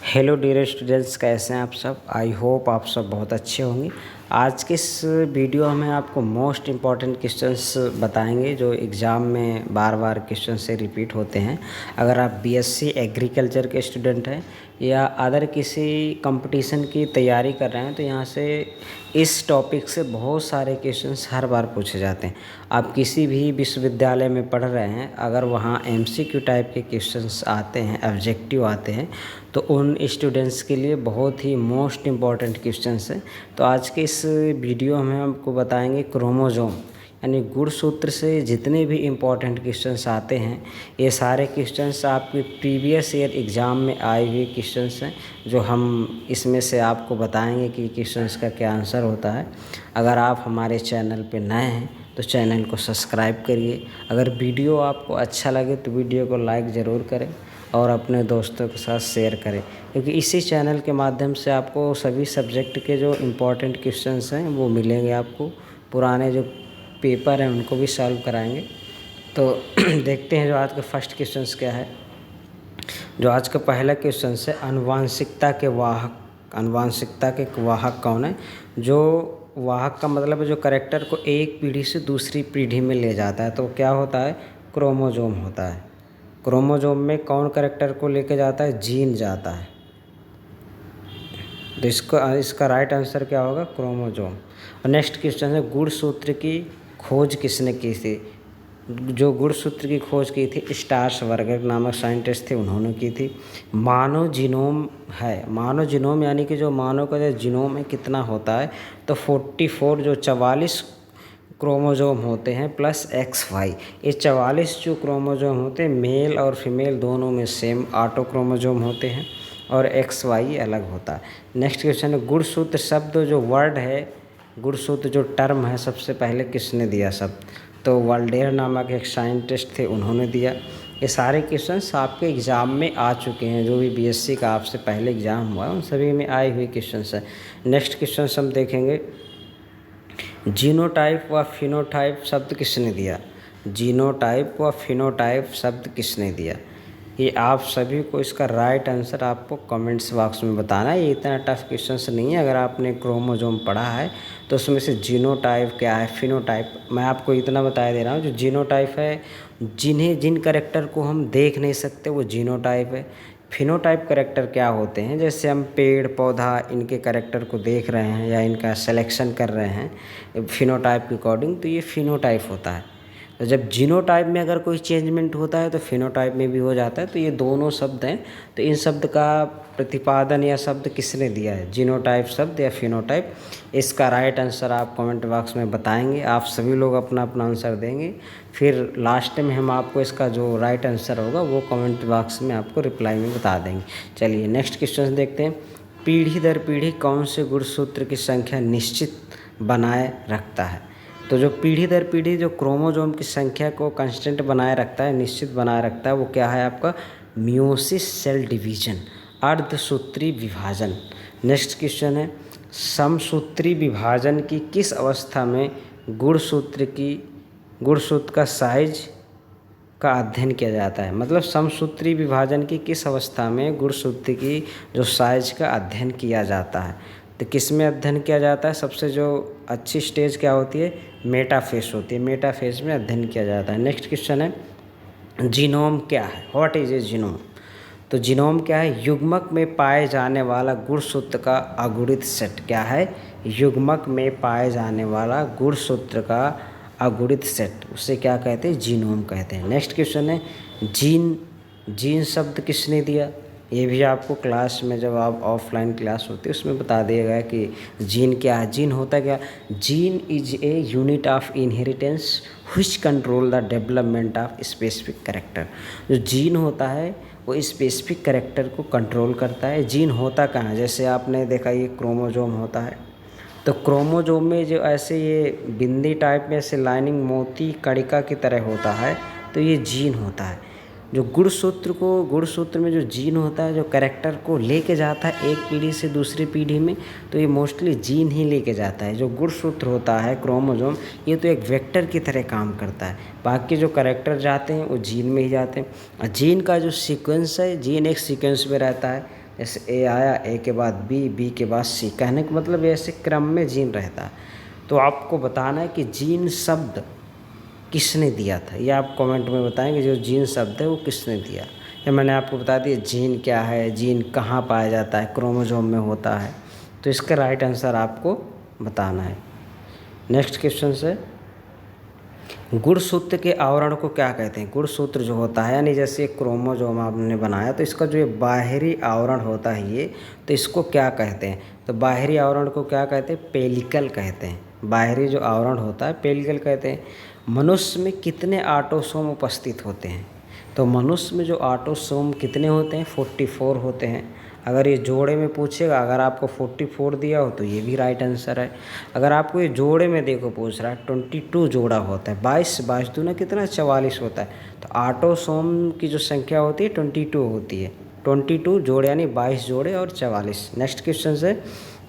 Hello dear students, कैसे हैं आप सब। आई होप आप सब बहुत अच्छे होंगे। आज के इस वीडियो में आपको मोस्ट इम्पॉर्टेंट क्वेश्चंस बताएंगे जो एग्ज़ाम में बार बार क्वेश्चन से रिपीट होते हैं। अगर आप बीएससी एग्रीकल्चर के स्टूडेंट हैं या अदर किसी कंपटीशन की तैयारी कर रहे हैं तो यहाँ से इस टॉपिक से बहुत सारे क्वेश्चंस हर बार पूछे जाते हैं। आप किसी भी विश्वविद्यालय में पढ़ रहे हैं, अगर वहाँ एमसीक्यू टाइप के क्वेश्चंस आते हैं, ऑब्जेक्टिव आते हैं, तो उन स्टूडेंट्स के लिए बहुत ही मोस्ट इम्पॉर्टेंट क्वेश्चंस हैं। तो आज के इस वीडियो में आपको बताएंगे क्रोमोसोम यानी गुणसूत्र से जितने भी इम्पॉर्टेंट क्वेश्चंस आते हैं, ये सारे क्वेश्चंस आपके प्रीवियस ईयर एग्ज़ाम में आए हुए क्वेश्चंस हैं जो हम इसमें से आपको बताएंगे कि क्वेश्चंस का क्या आंसर होता है। अगर आप हमारे चैनल पे नए हैं तो चैनल को सब्सक्राइब करिए। अगर वीडियो आपको अच्छा लगे तो वीडियो को लाइक ज़रूर करें और अपने दोस्तों के साथ शेयर करें, क्योंकि इसी चैनल के माध्यम से आपको सभी सब्जेक्ट के जो इम्पोर्टेंट क्वेश्चंस हैं वो मिलेंगे। आपको पुराने जो पेपर हैं उनको भी सॉल्व कराएंगे। तो देखते हैं जो आज का फर्स्ट क्वेश्चंस क्या है। जो आज का पहला क्वेश्चन है, आनुवांशिकता के वाहक। आनुवांशिकता के वाहक कौन है? जो वाहक का मतलब है जो कैरेक्टर को एक पीढ़ी से दूसरी पीढ़ी में ले जाता है, तो क्या होता है? क्रोमोसोम होता है। क्रोमोसोम में कौन कैरेक्टर को लेके जाता है? जीन जाता है। तो इसका राइट आंसर क्या होगा? क्रोमोसोम। और नेक्स्ट क्वेश्चन है, गुणसूत्र की खोज किसने की थी? जो गुणसूत्र की खोज की थी स्टार्सबर्गर नामक साइंटिस्ट थे, उन्होंने की थी। मानव जीनोम है, मानव जीनोम यानी कि जो मानव का जो जीनोम है कितना होता है? तो 44 जो 44 क्रोमोसोम होते हैं प्लस XY। ये 44 जो क्रोमोसोम होते हैं मेल और फीमेल दोनों में सेम ऑटो क्रोमोसोम होते हैं और XY अलग होता है। नेक्स्ट क्वेश्चन है, गुणसूत्र शब्द जो वर्ड है, गुणसूत्र जो टर्म है सबसे पहले किसने दिया शब्द? तो वाल्डेयर नामक एक साइंटिस्ट थे, उन्होंने दिया। ये सारे क्वेश्चंस आपके एग्ज़ाम में आ चुके हैं। जो भी बीएससी का आपसे पहले एग्ज़ाम हुआ उन सभी में आए हुए क्वेश्चंस हैं। नेक्स्ट क्वेश्चन हम देखेंगे, जीनोटाइप व फिनोटाइप शब्द किसने दिया? जीनोटाइप व फिनोटाइप शब्द किसने दिया? ये आप सभी को इसका राइट आंसर आपको कमेंट्स बॉक्स में बताना है। ये इतना टफ क्वेश्चंस नहीं है। अगर आपने क्रोमोसोम पढ़ा है तो उसमें से जीनोटाइप क्या है, फिनोटाइप, मैं आपको इतना बता दे रहा हूँ। जो जीनोटाइप है, जिन कैरेक्टर को हम देख नहीं सकते वो जीनोटाइप है। फिनोटाइप कैरेक्टर क्या होते हैं? जैसे हम पेड़ पौधा इनके कैरेक्टर को देख रहे हैं या इनका सिलेक्शन कर रहे हैं फिनोटाइप के अकॉर्डिंग, तो ये फिनोटाइप होता है। तो जब जीनोटाइप में अगर कोई चेंजमेंट होता है तो फिनोटाइप में भी हो जाता है। तो ये दोनों शब्द हैं। तो इन शब्द का प्रतिपादन या शब्द किसने दिया है? जीनोटाइप शब्द या फिनोटाइप? इसका राइट आंसर आप कमेंट बॉक्स में बताएंगे। आप सभी लोग अपना अपना आंसर देंगे, फिर लास्ट में हम आपको इसका जो राइट आंसर होगा वो कमेंट बॉक्स में आपको रिप्लाई में बता देंगे। चलिए नेक्स्ट क्वेश्चन देखते हैं, पीढ़ी दर पीढ़ी कौन से गुणसूत्र की संख्या निश्चित बनाए रखता है? तो जो पीढ़ी दर पीढ़ी जो क्रोमोसोम की संख्या को कांस्टेंट बनाए रखता है, निश्चित बनाए रखता है, वो क्या है आपका? मियोसिस सेल डिवीजन, अर्धसूत्री विभाजन। नेक्स्ट क्वेश्चन है, समसूत्री विभाजन की किस अवस्था में गुणसूत्र का साइज का अध्ययन किया जाता है? मतलब समसूत्री विभाजन की किस अवस्था में गुणसूत्र की जो साइज का अध्ययन किया जाता है? तो किस में अध्ययन किया जाता है? सबसे जो अच्छी स्टेज क्या होती है? मेटाफेज होती है। मेटाफेज में अध्ययन किया जाता है। नेक्स्ट क्वेश्चन है, जीनोम क्या है? What is a genome? तो जीनोम क्या है? युग्मक में पाए जाने वाला गुणसूत्र का अगुणित सेट। क्या है? युग्मक में पाए जाने वाला गुणसूत्र का अगुणित सेट, उसे क्या कहते हैं? जीनोम कहते हैं। नेक्स्ट क्वेश्चन है, जीन शब्द किसने दिया? ये भी आपको क्लास में जब आप ऑफलाइन क्लास होती है उसमें बता दिया गया कि जीन क्या है। जीन होता क्या? Gene is a unit of inheritance which control the development of specific character. जो जीन होता है वो स्पेसिफिक कैरेक्टर को कंट्रोल करता है। जीन होता कहाँ है? जैसे आपने देखा ये क्रोमोसोम होता है, तो क्रोमोसोम में जो ऐसे ये बिंदी टाइप में ऐसे लाइनिंग मोती कणिका की तरह होता है, तो ये जीन होता है। जो गुणसूत्र में जो जीन होता है जो कैरेक्टर को लेके जाता है एक पीढ़ी से दूसरी पीढ़ी में, तो ये मोस्टली जीन ही लेके जाता है। जो गुणसूत्र होता है क्रोमोसोम, ये तो एक वेक्टर की तरह काम करता है। बाकी जो कैरेक्टर जाते हैं वो जीन में ही जाते हैं। और जीन का जो सीक्वेंस है, जीन एक सीक्वेंस में रहता है। जैसे ए आया, ए के बाद बी, बी के बाद सी, कहने का मतलब ऐसे क्रम में जीन रहता है। तो आपको बताना है कि जीन शब्द किसने दिया था, ये आप कमेंट में बताएंगे जो जीन शब्द है वो किसने दिया। या मैंने आपको बता दिया जीन क्या है, जीन कहाँ पाया जाता है, क्रोमोसोम में होता है। तो इसका राइट आंसर आपको बताना है। नेक्स्ट क्वेश्चन से, गुणसूत्र के आवरण को क्या कहते हैं। गुणसूत्र जो होता है यानी जैसे क्रोमोसोम आपने बनाया तो इसका जो ये बाहरी आवरण होता है ये, तो इसको क्या कहते हैं। तो बाहरी आवरण को क्या कहते हैं, पेलिकल कहते हैं। बाहरी जो आवरण होता है पेलिकल कहते हैं। मनुष्य में कितने ऑटोसोम उपस्थित होते हैं। तो मनुष्य में जो ऑटोसोम कितने होते हैं, 44 होते हैं। अगर ये जोड़े में पूछेगा, अगर आपको 44 दिया हो तो ये भी राइट आंसर है। अगर आपको ये जोड़े में देखो पूछ रहा है, 22 जोड़ा होता है, 22 दूना कितना 44 होता है। तो ऑटोसोम की जो संख्या होती है 22 होती है। 22 जोड़े यानी 22 जोड़े और 44। नेक्स्ट क्वेश्चन से,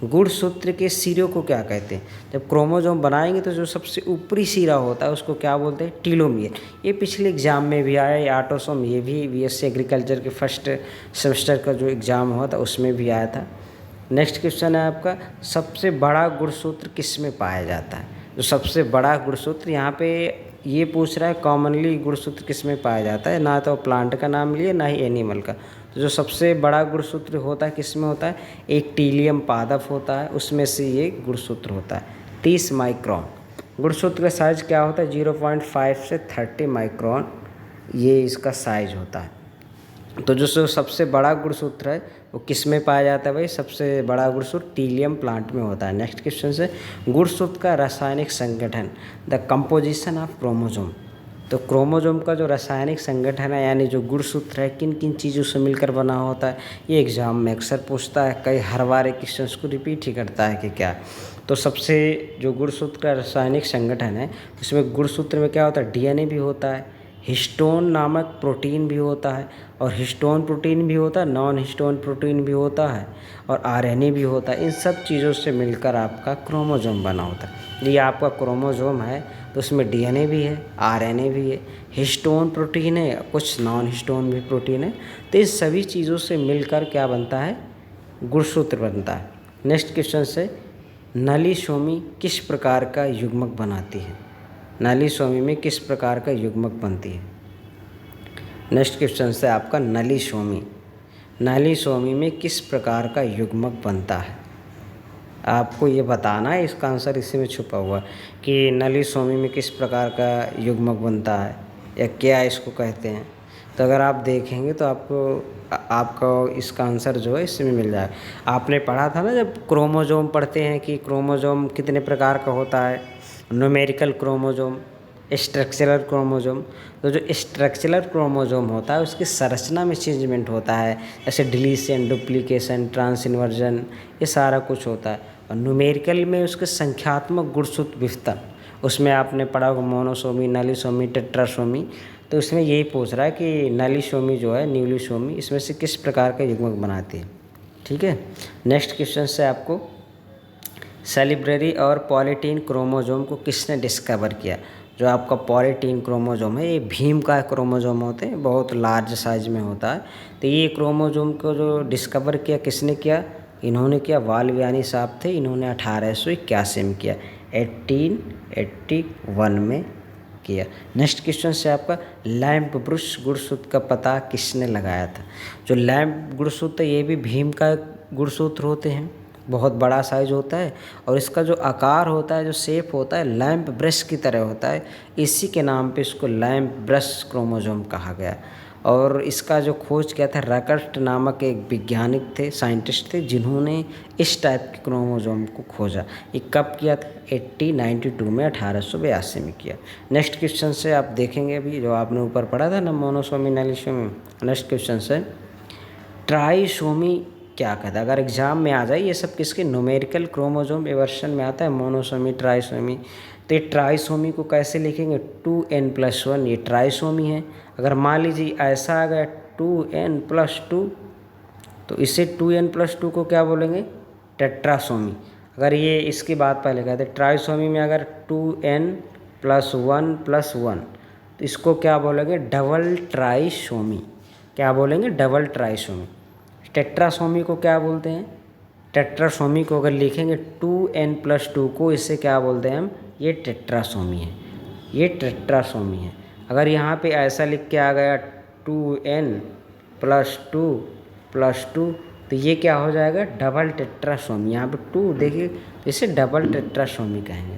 गुणसूत्र के सिरों को क्या कहते हैं। जब क्रोमोसोम बनाएंगे तो जो सबसे ऊपरी सिरा होता है उसको क्या बोलते हैं, टीलोमियर। ये पिछले एग्जाम में भी आया, ये ऑटोसोम, ये भी बीएससी एग्रीकल्चर के फर्स्ट सेमेस्टर का जो एग्ज़ाम हुआ था उसमें भी आया था। नेक्स्ट क्वेश्चन है आपका, सबसे बड़ा गुणसूत्र किस में पाया जाता है। जो सबसे बड़ा गुणसूत्र यहाँ पे ये पूछ रहा है, कॉमनली गुणसूत्र किस में पाया जाता है, ना तो प्लांट का नाम लिए ना ही एनिमल का। तो जो सबसे बड़ा गुणसूत्र होता है किस में होता है, एक टीलियम पादप होता है, उसमें से ये गुणसूत्र होता है 30 माइक्रोन। गुणसूत्र का साइज़ क्या होता है, 0.5 से 30 माइक्रोन ये इसका साइज होता है। तो जो सबसे बड़ा गुणसूत्र है वो किस में पाया जाता है भाई, सबसे बड़ा गुणसूत्र टीलियम प्लांट में होता है। नेक्स्ट क्वेश्चन से, गुणसूत्र का रासायनिक संगठन, द कंपोजिशन ऑफ क्रोमोसोम। तो क्रोमोसोम का जो रासायनिक संगठन है यानी जो गुणसूत्र है किन किन चीज़ों से मिलकर बना होता है, ये एग्जाम में अक्सर पूछता है, कई हर बार एक क्वेश्चन को रिपीट ही करता है कि क्या। तो सबसे जो गुणसूत्र का रासायनिक संगठन है उसमें गुणसूत्र में क्या होता है, डीएनए भी होता है, हिस्टोन नामक प्रोटीन भी होता है, और हिस्टोन प्रोटीन भी होता है, नॉन हिस्टोन प्रोटीन भी होता है, और आरएनए भी होता है। इन सब चीज़ों से मिलकर आपका क्रोमोसोम बना होता है। ये आपका क्रोमोसोम है तो उसमें डीएनए भी है, आरएनए भी है, हिस्टोन प्रोटीन है, कुछ नॉन हिस्टोन भी प्रोटीन है। तो इन सभी चीज़ों से मिलकर क्या बनता है, गुणसूत्र बनता है। नेक्स्ट क्वेश्चन से, नलीशोमी किस प्रकार का युग्मक बनाती है। नलीशोमी में किस प्रकार का युग्मक बनती है। नेक्स्ट क्वेश्चन से आपका नलीशोमी, नलीशोमी में किस प्रकार का युग्मक बनता है। आपको ये बताना है, इसका आंसर इसी में छुपा हुआ है कि नलीशोमी में किस प्रकार का युग्मक बनता है या क्या इसको कहते हैं। तो अगर आप देखेंगे तो आपको इसका आंसर जो है इसमें मिल जाएगा। आपने पढ़ा था ना जब क्रोमोसोम पढ़ते हैं कि क्रोमोसोम कितने प्रकार का होता है, न्यूमेरिकल क्रोमोसोम, स्ट्रक्चरल क्रोमोसोम। तो जो स्ट्रक्चरल क्रोमोसोम होता है उसकी संरचना में चेंजमेंट होता है, जैसे डिलीशन, डुप्लीकेशन, ट्रांस इन्वर्जन, ये सारा कुछ होता है। और न्यूमेरिकल में उसके संख्यात्मक गुणसूत्र विस्तार, उसमें आपने पढ़ा होगा मोनोसोमी, नलीशोमी, टेट्रासोमी। तो उसमें यही पूछ रहा है कि नलीशोमी जो है, न्यूलिशोमी, इसमें से किस प्रकार का युग्मक बनाती है। ठीक है। नेक्स्ट क्वेश्चन से आपको, सेलिब्रेरी और पॉलीटीन क्रोमोसोम को किसने डिस्कवर किया। जो आपका पॉलीटीन क्रोमोसोम है ये भीम का क्रोमोसोम होते हैं, बहुत लार्ज साइज में होता है। तो ये क्रोमोसोम को जो डिस्कवर किया किसने किया, इन्होंने किया, वाल्वियानी साहब थे, इन्होंने 1881 में किया, 1881 में किया। नेक्स्ट क्वेश्चन से आपका, लैम्प ब्रुश गुणसूत्र का पता किसने लगाया था। जो लैम्प गुणसूत्र ये भी भीम का गुणसूत्र होते हैं, बहुत बड़ा साइज होता है, और इसका जो आकार होता है, जो शेप होता है, लैम्प ब्रश की तरह होता है। इसी के नाम पे इसको लैम्प ब्रश क्रोमोसोम कहा गया। और इसका जो खोज किया था, रकर्ट नामक एक वैज्ञानिक थे, साइंटिस्ट थे, जिन्होंने इस टाइप के क्रोमोसोम को खोजा। ये कब किया था, 1892 में, 1882 में किया। नेक्स्ट क्वेश्चन से आप देखेंगे अभी जो आपने ऊपर पढ़ा था ना, मोनोसोमी, नलीशोमी। नेक्स्ट क्वेश्चन से, ट्राइसोमी क्या कहता है। अगर एग्जाम में आ जाए ये सब किसके, न्यूमेरिकल क्रोमोसोम एवर्शन में आता है, मोनोसोमी, ट्राइसोमी। तो ये ट्राइसोमी को कैसे लिखेंगे, 2n+1, ये ट्राइसोमी है। अगर मान लीजिए ऐसा आ गया 2n+2, तो इसे 2n+2 को क्या बोलेंगे, टेट्रासोमी। अगर ये इसकी बात पहले कहते, ट्राइसोमी में अगर 2n+1+1, तो इसको क्या बोलेंगे, डबल ट्राइसोमी। क्या बोलेंगे, डबल ट्राइसोमी। टेट्रासोमी को क्या बोलते हैं? टेट्रासोमी को अगर लिखेंगे 2n+2 को, इससे क्या बोलते हैं हम? ये टेट्रासोमी है, ये टेट्रासोमी है। अगर यहाँ पे ऐसा लिख के आ गया 2n+2+2 तो ये क्या हो जाएगा? Double tetrasomy. यहाँ पे 2 देखिए तो इसे डबल टेट्रासोमी कहेंगे।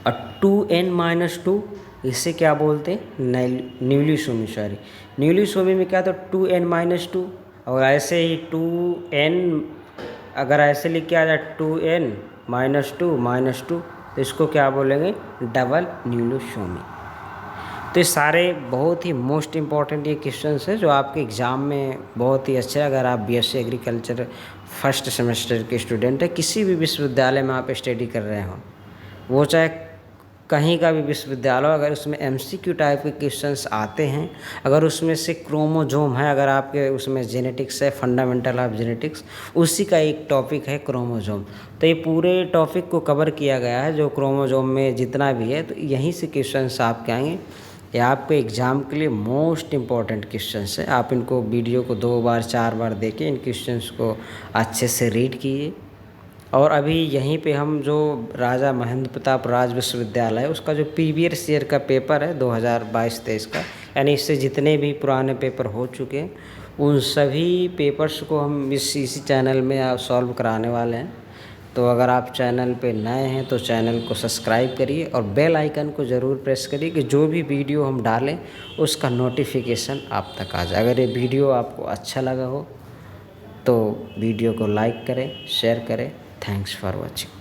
और 2n-2 इसे क्या बोलते हैं? न्यूलिसोमी। सॉरी, न्यूलिसोमी में क्या? तो 2n-2। और ऐसे ही 2n अगर ऐसे लिख के आ जाए 2n-2 तो इसको क्या बोलेंगे? Double nullisomy. तो ये सारे बहुत ही मोस्ट इम्पॉर्टेंट ये क्वेश्चंस है जो आपके एग्ज़ाम में बहुत ही अच्छे, अगर आप बीएससी एग्रीकल्चर फर्स्ट सेमेस्टर के स्टूडेंट है, किसी भी विश्वविद्यालय में आप स्टडी कर रहे हो, वो चाहे कहीं का भी विश्वविद्यालय, अगर उसमें एमसीक्यू टाइप के क्वेश्चंस आते हैं, अगर उसमें से क्रोमोजोम है, अगर आपके उसमें जेनेटिक्स है, फंडामेंटल ऑफ जेनेटिक्स, उसी का एक टॉपिक है क्रोमोजोम, तो ये पूरे टॉपिक को कवर किया गया है जो क्रोमोजोम में जितना भी है, तो यहीं से क्वेश्चंस आपके आएंगे। ये आपके एग्ज़ाम के लिए मोस्ट इम्पॉर्टेंट क्वेश्चंस है। आप इनको वीडियो को 2 बार 4 बार देखें, इन क्वेश्चंस को अच्छे से रीड कीजिए। और अभी यहीं पे हम जो राजा महेंद्र प्रताप राज विश्वविद्यालय है, उसका जो प्रीवियस ईयर का पेपर है 2022-23 का, यानी इससे जितने भी पुराने पेपर हो चुके हैं उन सभी पेपर्स को हम इसी चैनल में सॉल्व कराने वाले हैं। तो अगर आप चैनल पे नए हैं तो चैनल को सब्सक्राइब करिए और बेल आइकन को ज़रूर प्रेस करिए कि जो भी वीडियो हम डालें उसका नोटिफिकेशन आप तक आ जाए। अगर ये वीडियो आपको अच्छा लगा हो तो वीडियो को लाइक करें, शेयर करें। Thanks for watching.